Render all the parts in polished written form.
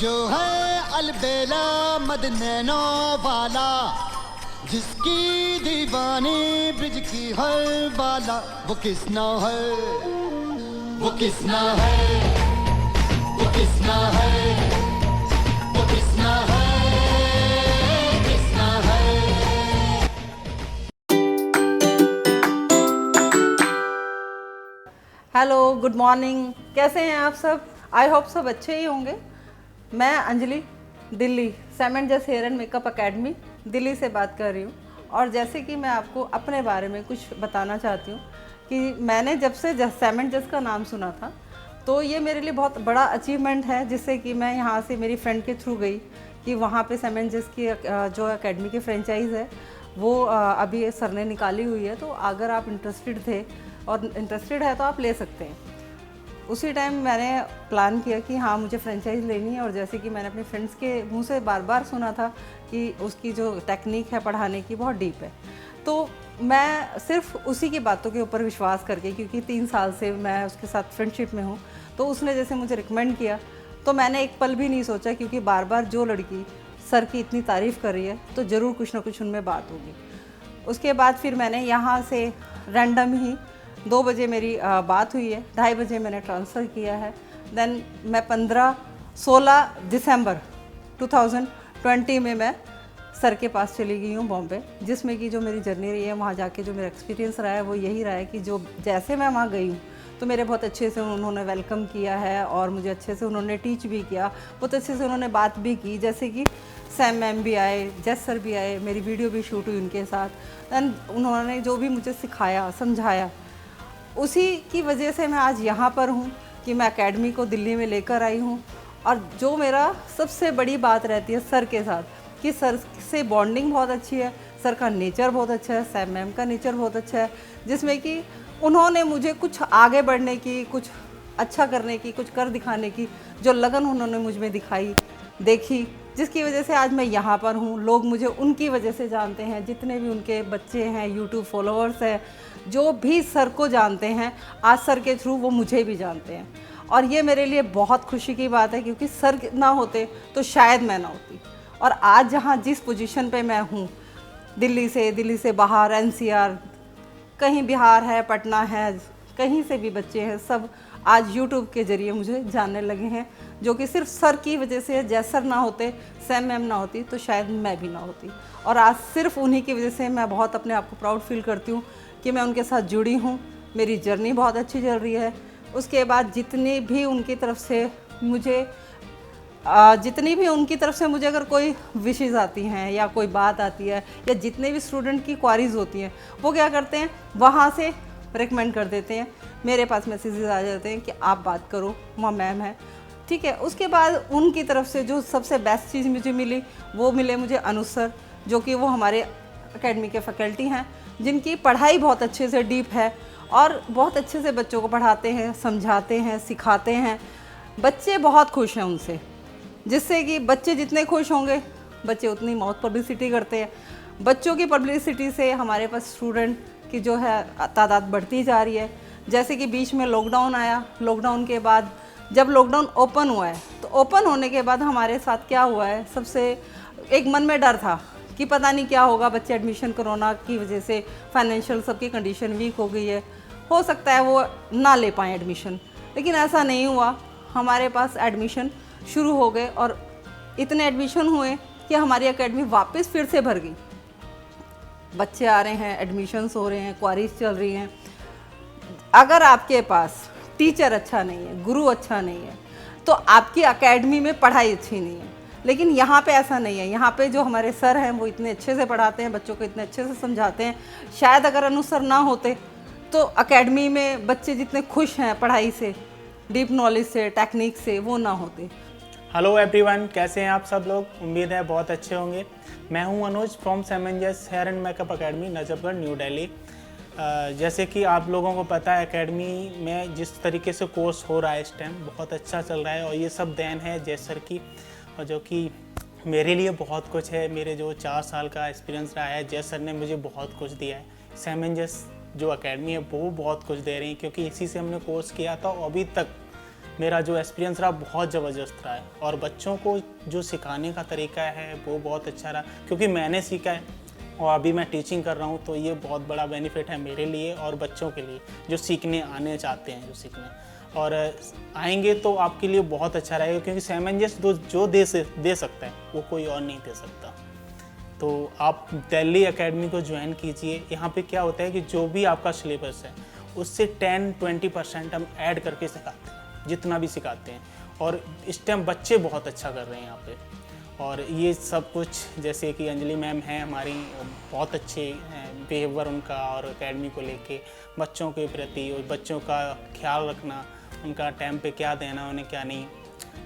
जो है अलबेला मदनैनो वाला, जिसकी दीवानी ब्रिज की हर बाला, वो किसना है, वो किसना है, वो किसना है, वो किसना है, किसना है। Hello, good morning. कैसे हैं आप सब? आई होप सब अच्छे ही होंगे। मैं अंजलि दिल्ली सेमेंजस hair and makeup academy Delhi से बात कर रही हूँ। और जैसे कि मैं आपको अपने बारे में कुछ बताना चाहती हूँ कि मैंने जब से सेमेंजस का नाम सुना था तो ये मेरे लिए बहुत बड़ा अचीवमेंट है, जिससे कि मैं यहाँ से मेरी फ्रेंड के थ्रू गई कि वहाँ पे सेमेंजस की जो एकेडमी की फ्रेंचाइज़ है वो अभी सर ने निकाली हुई है। तो अगर आप इंटरेस्टेड थे और इंटरेस्टेड है तो आप ले सकते हैं। उसी टाइम मैंने प्लान किया कि हाँ मुझे फ्रेंचाइज लेनी है। और जैसे कि मैंने अपने फ्रेंड्स के मुंह से बार बार सुना था कि उसकी जो टेक्निक है पढ़ाने की बहुत डीप है, तो मैं सिर्फ उसी की बातों के ऊपर विश्वास करके, क्योंकि 3 साल से मैं उसके साथ फ्रेंडशिप में हूँ, तो उसने जैसे मुझे रिकमेंड किया तो मैंने एक पल भी नहीं सोचा, क्योंकि बार बार जो लड़की सर की इतनी तारीफ़ कर रही है तो ज़रूर कुछ ना कुछ उनमें बात होगी। उसके बाद फिर मैंने यहाँ से रैंडम ही 2 बजे मेरी बात हुई है, 2:30 बजे मैंने ट्रांसफ़र किया है। देन मैं 16 दिसंबर 2020 में मैं सर के पास चली गई हूँ बॉम्बे, जिसमें कि जो मेरी जर्नी रही है वहाँ जाके जो मेरा एक्सपीरियंस रहा है वो यही रहा है कि जो जैसे मैं वहाँ गई हूँ तो मेरे बहुत अच्छे से उन्होंने वेलकम किया है और मुझे अच्छे से उन्होंने टीच भी किया, बहुत अच्छे से उन्होंने बात भी की। जैसे कि सैम मैम भी आए, जस सर भी आए, मेरी वीडियो भी शूट हुई उनके साथ। दैन उन्होंने जो भी मुझे सिखाया समझाया, उसी की वजह से मैं आज यहाँ पर हूँ कि मैं एकेडमी को दिल्ली में लेकर आई हूँ। और जो मेरा सबसे बड़ी बात रहती है सर के साथ कि सर से बॉन्डिंग बहुत अच्छी है, सर का नेचर बहुत अच्छा है, सैम मैम का नेचर बहुत अच्छा है, जिसमें कि उन्होंने मुझे कुछ आगे बढ़ने की, कुछ अच्छा करने की, कुछ कर दिखाने की जो लगन उन्होंने मुझ में दिखाई देखी, जिसकी वजह से आज मैं यहाँ पर हूँ। लोग मुझे उनकी वजह से जानते हैं, जितने भी उनके बच्चे हैं, यूट्यूब फॉलोअर्स हैं, जो भी सर को जानते हैं आज सर के थ्रू वो मुझे भी जानते हैं। और ये मेरे लिए बहुत खुशी की बात है, क्योंकि सर ना होते तो शायद मैं ना होती। और आज जहाँ जिस पोजीशन पे मैं हूँ, दिल्ली से बाहर एनसीआर, कहीं बिहार है, पटना है, कहीं से भी बच्चे हैं, सब आज यूट्यूब के ज़रिए मुझे जानने लगे हैं, जो कि सिर्फ सर की वजह से। जैसे सर ना होते, सैम मैम ना होती तो शायद मैं भी ना होती। और आज सिर्फ उन्हीं की वजह से मैं बहुत अपने आप को प्राउड फील करती हूँ कि मैं उनके साथ जुड़ी हूँ। मेरी जर्नी बहुत अच्छी चल रही है। उसके बाद जितनी भी उनकी तरफ से मुझे अगर कोई विशेज़ आती हैं या कोई बात आती है, या जितने भी स्टूडेंट की क्वारीज होती हैं, वो क्या करते हैं, वहाँ से रिकमेंड कर देते हैं, मेरे पास मैसेजेस आ जाते हैं कि आप बात करो, वहाँ मैम है, ठीक है। उसके बाद उनकी तरफ से जो सबसे बेस्ट चीज़ मुझे मिली वो मिले मुझे अनुज सर, जो कि वो हमारे एकेडमी के फैकल्टी हैं, जिनकी पढ़ाई बहुत अच्छे से डीप है और बहुत अच्छे से बच्चों को पढ़ाते हैं, समझाते हैं, सिखाते हैं। बच्चे बहुत खुश हैं उनसे, जिससे कि बच्चे जितने खुश होंगे बच्चे उतनी मौत पब्लिसिटी करते हैं। बच्चों की पब्लिसिटी से हमारे पास स्टूडेंट की जो है तादाद बढ़ती जा रही है। जैसे कि बीच में लॉकडाउन आया, लॉकडाउन के बाद जब लॉकडाउन ओपन हुआ है तो ओपन होने के बाद हमारे साथ क्या हुआ है, सबसे एक मन में डर था कि पता नहीं क्या होगा, बच्चे एडमिशन कोरोना की वजह से फाइनेंशियल सबकी कंडीशन वीक हो गई है, हो सकता है वो ना ले पाएँ एडमिशन। लेकिन ऐसा नहीं हुआ, हमारे पास एडमिशन शुरू हो गए और इतने एडमिशन हुए कि हमारी एकेडमी वापस फिर से भर गई। बच्चे आ रहे हैं, एडमिशन्स हो रहे हैं, क्वारीज चल रही हैं। अगर आपके पास टीचर अच्छा नहीं है, गुरु अच्छा नहीं है, तो आपकी एकेडमी में पढ़ाई अच्छी नहीं है। लेकिन यहाँ पे ऐसा नहीं है। यहाँ पे जो हमारे सर हैं वो इतने अच्छे से पढ़ाते हैं, बच्चों को इतने अच्छे से समझाते हैं। शायद अगर अनुज सर ना होते तो एकेडमी में बच्चे जितने खुश हैं पढ़ाई से, डीप नॉलेज से, टेक्निक से, वो ना होते। हेलो एवरीवन, कैसे हैं आप सब लोग? उम्मीद है बहुत अच्छे होंगे। मैं हूं अनुज फ्रॉम सेमेंजस hair and makeup academy, Najafgarh, new Delhi. जैसे कि आप लोगों को पता है, एकेडमी में जिस तरीके से कोर्स हो रहा है इस टाइम बहुत अच्छा चल रहा है, और ये सब देन है जय सर की, और जो कि मेरे लिए बहुत कुछ है। मेरे जो 4 साल का एक्सपीरियंस रहा है, जय सर ने मुझे बहुत कुछ दिया है। सेमेंजस जो एकेडमी है वो बहुत कुछ दे रही है, क्योंकि इसी से हमने कोर्स किया था और अभी तक मेरा जो एक्सपीरियंस रहा बहुत ज़बरदस्त रहा है, और बच्चों को जो सिखाने का तरीका है वो बहुत अच्छा रहा, क्योंकि मैंने सीखा है और अभी मैं टीचिंग कर रहा हूँ, तो ये बहुत बड़ा बेनिफिट है मेरे लिए और बच्चों के लिए जो सीखने आने चाहते हैं, जो सीखने और आएंगे तो आपके लिए बहुत अच्छा रहेगा, क्योंकि सामंजस जो दे सकता है वो कोई और नहीं दे सकता। तो आप दिल्ली एकेडमी को ज्वाइन कीजिए। यहाँ पे क्या होता है कि जो भी आपका सिलेबस है उससे 10-20% हम ऐड करके सिखाते हैं, जितना भी सिखाते हैं, और इस टाइम बच्चे बहुत अच्छा कर रहे हैं यहाँ पे। और ये सब कुछ जैसे कि अंजलि मैम हैं हमारी, बहुत अच्छे बिहेवियर उनका और एकेडमी को लेके बच्चों के प्रति, और बच्चों का ख्याल रखना, उनका टाइम पे क्या देना उन्हें क्या नहीं।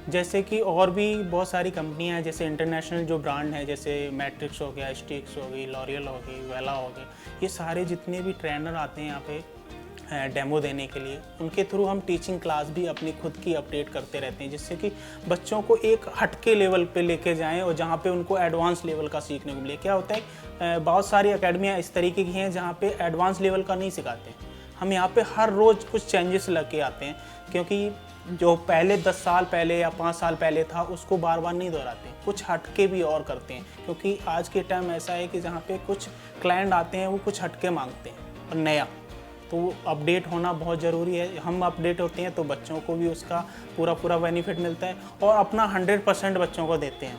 जैसे कि और भी बहुत सारी कंपनियां हैं, जैसे इंटरनेशनल जो ब्रांड हैं, जैसे मैट्रिक्स हो गया, स्टिक्स हो गई, लॉरियल हो गई, वेला हो गई, ये सारे जितने भी ट्रेनर आते हैं यहाँ पे डेमो देने के लिए, उनके थ्रू हम टीचिंग क्लास भी अपनी खुद की अपडेट करते रहते हैं, जिससे कि बच्चों को एक हटके लेवल पे लेके जाएं और जहाँ पे उनको एडवांस लेवल का सीखने को मिले। क्या होता है, बहुत सारी एकेडमियाँ इस तरीके की हैं जहाँ पे एडवांस लेवल का नहीं सिखाते। हम यहाँ पे हर रोज़ कुछ चेंजेस लेके आते हैं, क्योंकि जो पहले 10 साल पहले या 5 साल पहले था उसको बार बार नहीं दोहराते, कुछ हटके भी और करते हैं, क्योंकि आज के टाइम ऐसा है कि जहाँ पे कुछ क्लाइंट आते हैं वो कुछ हटके मांगते हैं और नया, तो अपडेट होना बहुत ज़रूरी है। हम अपडेट होते हैं तो बच्चों को भी उसका पूरा बेनिफिट मिलता है और अपना 100% बच्चों को देते हैं,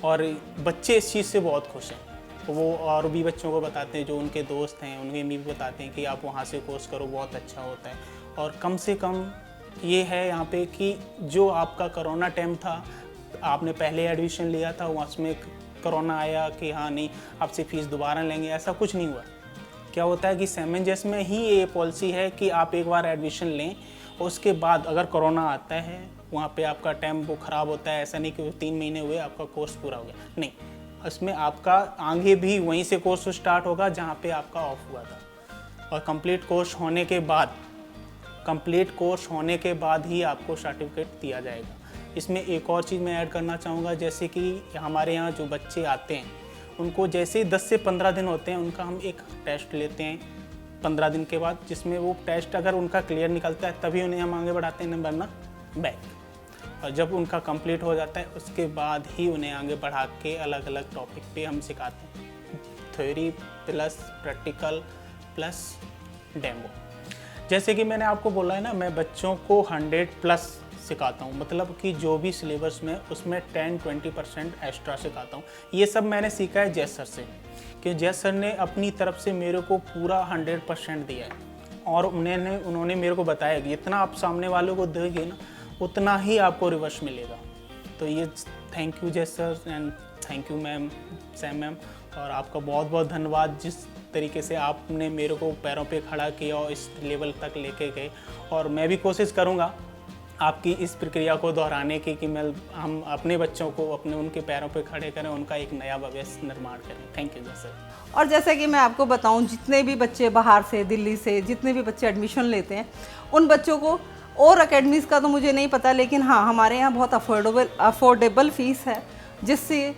और बच्चे इस चीज़ से बहुत खुश हैं। तो वो और भी बच्चों को बताते हैं, जो उनके दोस्त हैं उनके भी बताते हैं कि आप वहाँ से कोर्स करो, बहुत अच्छा होता है। और कम से कम ये है यहाँ पे कि जो आपका कोरोना टाइम था, आपने पहले एडमिशन लिया था, उसमें कोरोना आया कि हाँ नहीं आपसे फ़ीस दोबारा लेंगे, ऐसा कुछ नहीं हुआ। क्या होता है कि सामंजस में ही ये पॉलिसी है कि आप एक बार एडमिशन लें और उसके बाद अगर कोरोना आता है वहाँ पे आपका टाइम वो ख़राब होता है। ऐसा नहीं कि 3 महीने हुए आपका कोर्स पूरा हो गया, नहीं, उसमें आपका आगे भी वहीं से कोर्स स्टार्ट होगा जहाँ पे आपका ऑफ हुआ था, और कंप्लीट कोर्स होने के बाद ही आपको सर्टिफिकेट दिया जाएगा। इसमें एक और चीज़ मैं ऐड करना चाहूँगा, जैसे कि हमारे यहाँ जो बच्चे आते हैं उनको जैसे ही 10 से 15 दिन होते हैं उनका हम एक टेस्ट लेते हैं 15 दिन के बाद, जिसमें वो टेस्ट अगर उनका क्लियर निकलता है तभी उन्हें हम आगे बढ़ाते हैं, वरना बैक। और जब उनका कंप्लीट हो जाता है उसके बाद ही उन्हें आगे बढ़ा के अलग अलग टॉपिक पे हम सिखाते हैं, theory plus practical plus demo. जैसे कि मैंने आपको बोला है ना, मैं बच्चों को 100+ सिखाता हूँ, मतलब कि जो भी सिलेबस में उसमें 10-20% एक्स्ट्रा सिखाता हूँ। ये सब मैंने सीखा है जैस सर से, कि जैस सर ने अपनी तरफ से मेरे को पूरा 100% दिया है, और उन्होंने मेरे को बताया कि इतना आप सामने वालों को दोगे ना उतना ही आपको रिवर्स मिलेगा। तो ये थैंक यू जैस sir and thank you ma'am, Sam ma'am, और आपका बहुत बहुत धन्यवाद जिस तरीके से आपने मेरे को पैरों पे खड़ा किया और इस लेवल तक लेके गए। और मैं भी कोशिश करूँगा आपकी इस प्रक्रिया को दोहराने की कि हम अपने बच्चों को उनके पैरों पे खड़े करें, उनका एक नया भविष्य निर्माण करें। Thank you sir. और जैसे कि मैं आपको बताऊं, जितने भी बच्चे बाहर से, दिल्ली से जितने भी बच्चे एडमिशन लेते हैं, उन बच्चों को और अकेडमीज़ का तो मुझे नहीं पता, लेकिन हाँ हमारे यहाँ बहुत अफोर्डेबल फ़ीस है, जिससे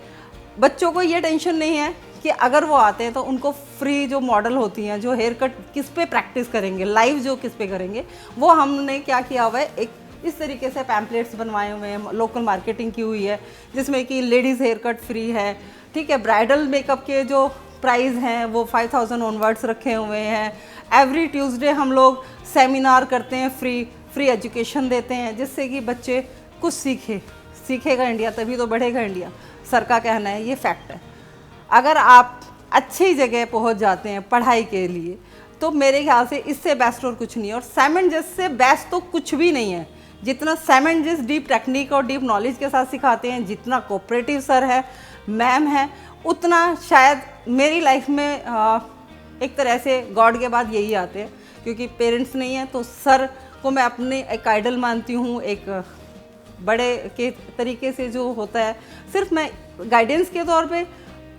बच्चों को ये टेंशन नहीं है कि अगर वो आते हैं तो उनको फ्री जो मॉडल होती हैं, जो हेयर कट किस पे प्रैक्टिस करेंगे, लाइव जो किस पे करेंगे, वो हमने क्या किया हुआ है, एक इस तरीके से पैम्पलेट्स बनवाए हुए हैं, लोकल मार्केटिंग की हुई है, जिसमें कि लेडीज़ हेयर कट फ्री है, ठीक है, ब्राइडल मेकअप के जो प्राइस हैं वो 5000 ऑनवर्ड्स रखे हुए हैं। एवरी ट्यूसडे हम लोग सेमिनार करते हैं, फ्री एजुकेशन देते हैं, जिससे कि बच्चे कुछ सीखेगा इंडिया तभी तो बढ़ेगा इंडिया, सर का कहना है, ये फैक्ट है। अगर आप अच्छी जगह पहुंच जाते हैं पढ़ाई के लिए तो मेरे ख्याल से इससे बेस्ट और कुछ नहीं है, और सामंजस से बेस्ट तो कुछ भी नहीं है। जितना सामंजस डीप टेक्निक और डीप नॉलेज के साथ सिखाते हैं, जितना कोऑपरेटिव सर है, मैम है, उतना शायद मेरी लाइफ में एक तरह से गॉड के बाद यही आते हैं, क्योंकि पेरेंट्स नहीं है तो सर को मैं अपने एक आइडल मानती हूँ, एक बड़े के तरीके से जो होता है। सिर्फ मैं गाइडेंस के तौर पे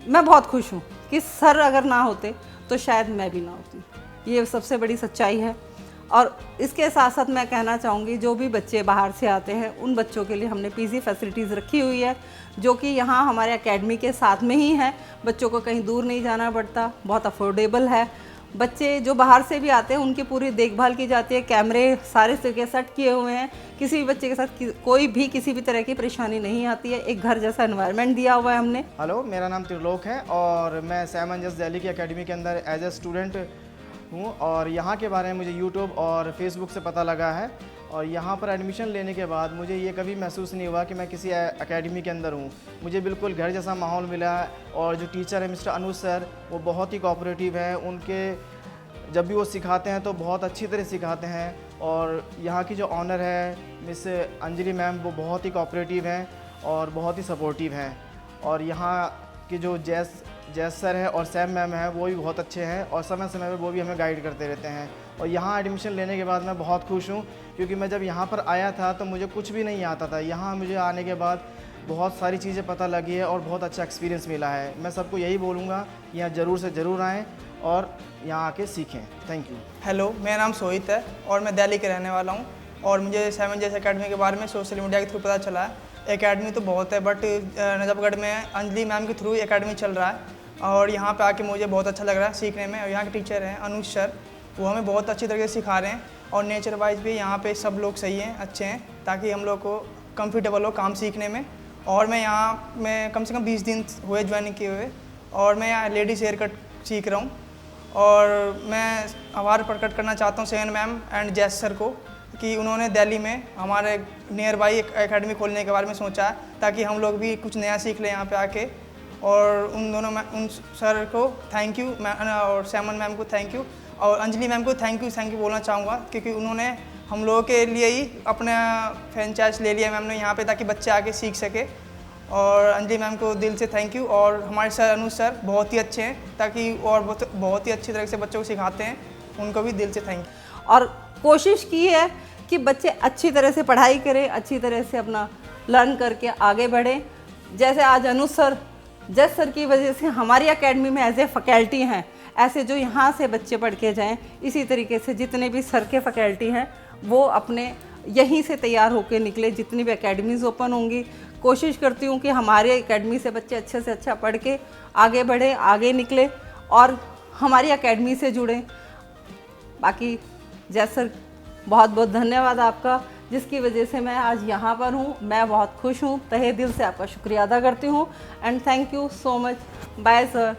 मैं बहुत खुश हूँ कि सर अगर ना होते तो शायद मैं भी ना होती, ये सबसे बड़ी सच्चाई है। और इसके साथ साथ मैं कहना चाहूँगी, जो भी बच्चे बाहर से आते हैं उन बच्चों के लिए हमने पीजी फैसिलिटीज़ रखी हुई है, जो कि यहाँ हमारे एकेडमी के साथ में ही है, बच्चों को कहीं दूर नहीं जाना पड़ता, बहुत अफोर्डेबल है। बच्चे जो बाहर से भी आते हैं उनकी पूरी देखभाल की जाती है, कैमरे सारे जगह सेट किए हुए हैं, किसी भी बच्चे के साथ कोई भी किसी भी तरह की परेशानी नहीं आती है, एक घर जैसा एनवायरनमेंट दिया हुआ है हमने। हेलो, मेरा नाम त्रिलोक है और मैं सैमंजस दिल्ली की एकेडमी के अंदर एज ए स्टूडेंट हूँ और यहाँ के बारे में मुझे यूट्यूब और फेसबुक से पता लगा है और यहाँ पर एडमिशन लेने के बाद मुझे ये कभी महसूस नहीं हुआ कि मैं किसी एकेडमी के अंदर हूँ। मुझे बिल्कुल घर जैसा माहौल मिला और जो टीचर है मिस्टर अनुज सर, वो बहुत ही कोऑपरेटिव हैं। उनके जब भी वो सिखाते हैं तो बहुत अच्छी तरह सिखाते हैं और यहाँ की जो ऑनर है मिस अंजलि मैम, वो बहुत ही कोऑपरेटिव हैं और बहुत ही सपोर्टिव हैं। और यहाँ के जो जैस सर है और सैम मैम है, वो भी बहुत अच्छे हैं और समय समय पर वो भी हमें गाइड करते रहते हैं। और यहाँ एडमिशन लेने के बाद मैं बहुत खुश हूँ, क्योंकि मैं जब यहाँ पर आया था तो मुझे कुछ भी नहीं आता था। यहाँ मुझे आने के बाद बहुत सारी चीज़ें पता लगी है और बहुत अच्छा एक्सपीरियंस मिला है। मैं सबको यही बोलूँगा कि यहाँ ज़रूर से ज़रूर आएँ और यहाँ आके सीखें। Thank you. हेलो, मेरा नाम सोहित है और मैं दिल्ली के रहने वाला हूँ और मुझे सैमंजस एकेडमी के बारे में सोशल मीडिया के थ्रू पता चला है। एकेडमी तो बहुत है, बट नजफगढ़ में अंजलि मैम के थ्रू एकेडमी चल रहा है और यहाँ पे आके मुझे बहुत अच्छा लग रहा है सीखने में। और यहाँ के टीचर हैं अनुज सर, वो हमें बहुत अच्छी तरीके से सिखा रहे हैं और नेचर वाइज भी यहाँ पे सब लोग सही हैं, अच्छे हैं, ताकि हम लोग को कंफर्टेबल हो काम सीखने में। और मैं यहाँ में कम से कम 20 दिन हुए ज्वाइनिंग किए हुए और मैं यहाँ लेडीज़ हेयर कट सीख रहा हूँ। और मैं आभार प्रकट करना चाहता हूँ सेन मैम एंड जैस सर को कि उन्होंने दिल्ली में हमारे नियर बाई एक एकेडमी खोलने के बारे में सोचा है, ताकि हम लोग भी कुछ नया सीख लें यहाँ पे आके। और उन सर को थैंक यू, और सैमन मैम को थैंक यू और अंजलि मैम को थैंक यू बोलना चाहूँगा, क्योंकि उन्होंने हम लोगों के लिए ही अपना फ्रेंचाइज ले लिया मैम ने यहाँ पे, ताकि बच्चे आके सीख सके। और अंजलि मैम को दिल से थैंक यू। और हमारे सर अनुज सर बहुत ही अच्छे हैं, ताकि और बहुत ही अच्छी तरह से बच्चों को सिखाते हैं, उनको भी दिल से थैंक यू। और कोशिश की है कि बच्चे अच्छी तरह से पढ़ाई करें, अच्छी तरह से अपना लर्न करके आगे बढ़ें। जैसे आज अनुज सर, जज सर की वजह से हमारी एकेडमी में एज ए फैकल्टी हैं, ऐसे जो यहाँ से बच्चे पढ़ के जाएँ, इसी तरीके से जितने भी सर के फैकल्टी हैं वो अपने यहीं से तैयार होकर निकले। जितनी भी एकेडमीज़ ओपन होंगी, कोशिश करती हूँ कि हमारे एकेडमी से बच्चे अच्छे से अच्छा पढ़ के आगे बढ़े, आगे निकले और हमारी एकेडमी से जुड़ें। बाकी जज सर, बहुत बहुत धन्यवाद आपका, जिसकी वजह से मैं आज यहाँ पर हूँ। मैं बहुत खुश हूँ, तहे दिल से आपका शुक्रिया अदा करती हूँ and thank you so much. Bye sir.